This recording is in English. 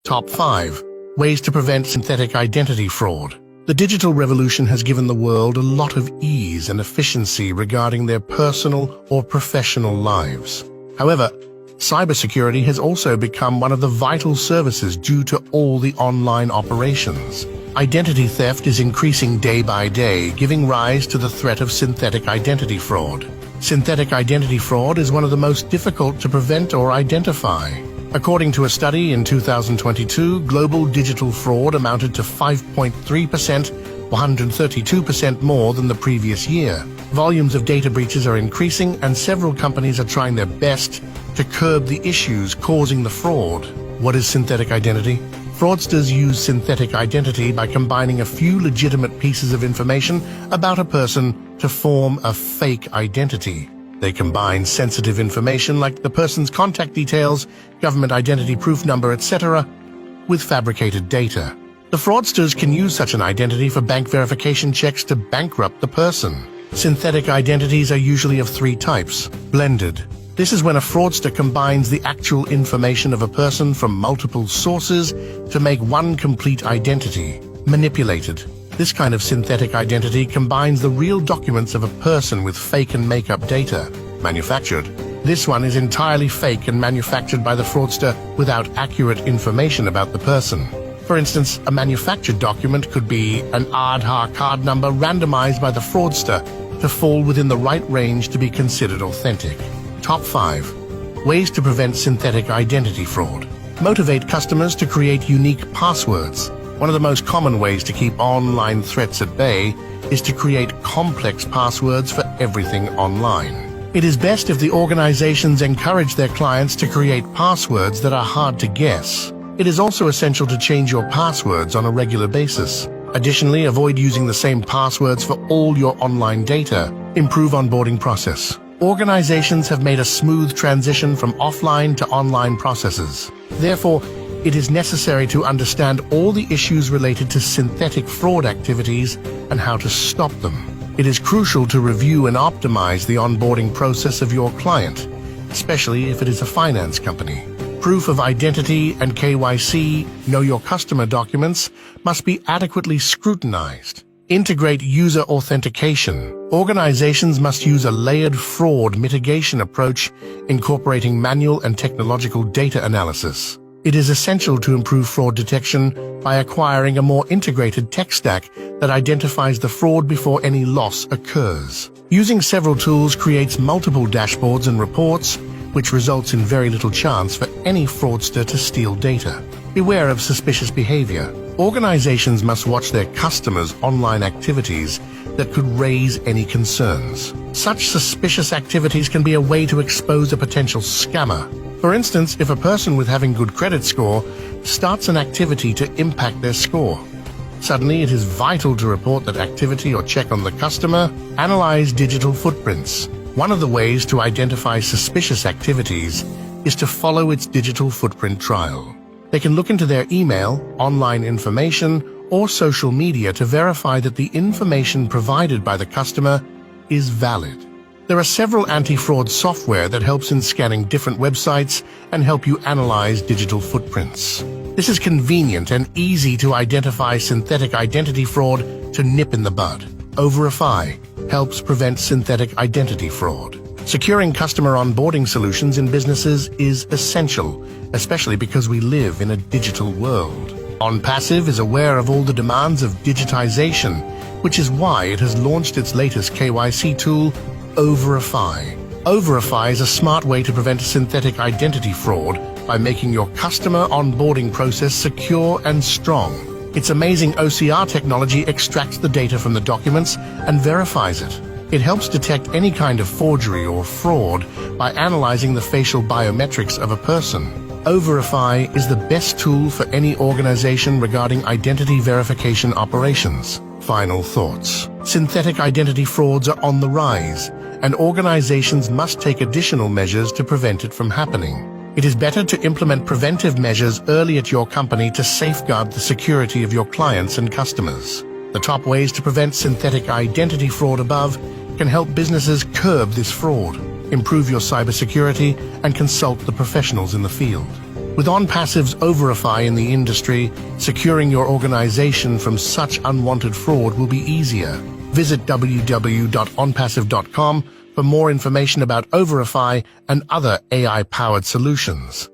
Top 5 Ways to prevent synthetic identity fraud. The digital revolution has given the world a lot of ease and efficiency regarding their personal or professional lives. However, cybersecurity has also become one of the vital services due to all the online operations. Identity theft is increasing day by day, giving rise to the threat of synthetic identity fraud. Synthetic identity fraud is one of the most difficult to prevent or identify. According to a study in 2022, global digital fraud amounted to 5.3%, 132% more than the previous year. Volumes of data breaches are increasing, and several companies are trying their best to curb the issues causing the fraud. What is synthetic identity? Fraudsters use synthetic identity by combining a few legitimate pieces of information about a person to form a fake identity. They combine sensitive information like the person's contact details, government identity proof number, etc., with fabricated data. The fraudsters can use such an identity for bank verification checks to bankrupt the person. Synthetic identities are usually of 3 types. Blended. This is when a fraudster combines the actual information of a person from multiple sources to make one complete identity. Manipulated. This kind of synthetic identity combines the real documents of a person with fake and make-up data. Manufactured. This one is entirely fake and manufactured by the fraudster without accurate information about the person. For instance, a manufactured document could be an Aadhaar card number randomized by the fraudster to fall within the right range to be considered authentic. Top 5 Ways to prevent synthetic identity fraud. Motivate customers to create unique passwords. One of the most common ways to keep online threats at bay is to create complex passwords for everything online. It is best if the organizations encourage their clients to create passwords that are hard to guess. It is also essential to change your passwords on a regular basis. Additionally, avoid using the same passwords for all your online data. Improve onboarding process. Organizations have made a smooth transition from offline to online processes. Therefore, it is necessary to understand all the issues related to synthetic fraud activities and how to stop them. It is crucial to review and optimize the onboarding process of your client, especially if it is a finance company. Proof of identity and KYC, Know Your Customer documents, must be adequately scrutinized. Integrate user authentication. Organizations must use a layered fraud mitigation approach, incorporating manual and technological data analysis. It is essential to improve fraud detection by acquiring a more integrated tech stack that identifies the fraud before any loss occurs. Using several tools creates multiple dashboards and reports, which results in very little chance for any fraudster to steal data. Beware of suspicious behavior. Organizations must watch their customers' online activities that could raise any concerns. Such suspicious activities can be a way to expose a potential scammer. For instance, if a person with having good credit score starts an activity to impact their score, suddenly it is vital to report that activity or check on the customer. Analyze digital footprints. One of the ways to identify suspicious activities is to follow its digital footprint trail. They can look into their email, online information, or social media to verify that the information provided by the customer is valid. There are several anti-fraud software that helps in scanning different websites and help you analyze digital footprints. This is convenient and easy to identify synthetic identity fraud to nip in the bud. Overify helps prevent synthetic identity fraud. Securing customer onboarding solutions in businesses is essential, especially because we live in a digital world. OnPassive is aware of all the demands of digitization, which is why it has launched its latest KYC tool, Overify. Overify is a smart way to prevent synthetic identity fraud by making your customer onboarding process secure and strong. Its amazing OCR technology extracts the data from the documents and verifies it. It helps detect any kind of forgery or fraud by analyzing the facial biometrics of a person. Overify is the best tool for any organization regarding identity verification operations. Final thoughts. Synthetic identity frauds are on the rise, and organizations must take additional measures to prevent it from happening. It is better to implement preventive measures early at your company to safeguard the security of your clients and customers. The top ways to prevent synthetic identity fraud above can help businesses curb this fraud. Improve your cybersecurity and consult the professionals in the field. With OnPassive's Overify in the industry, securing your organization from such unwanted fraud will be easier. Visit www.onpassive.com for more information about Overify and other AI-powered solutions.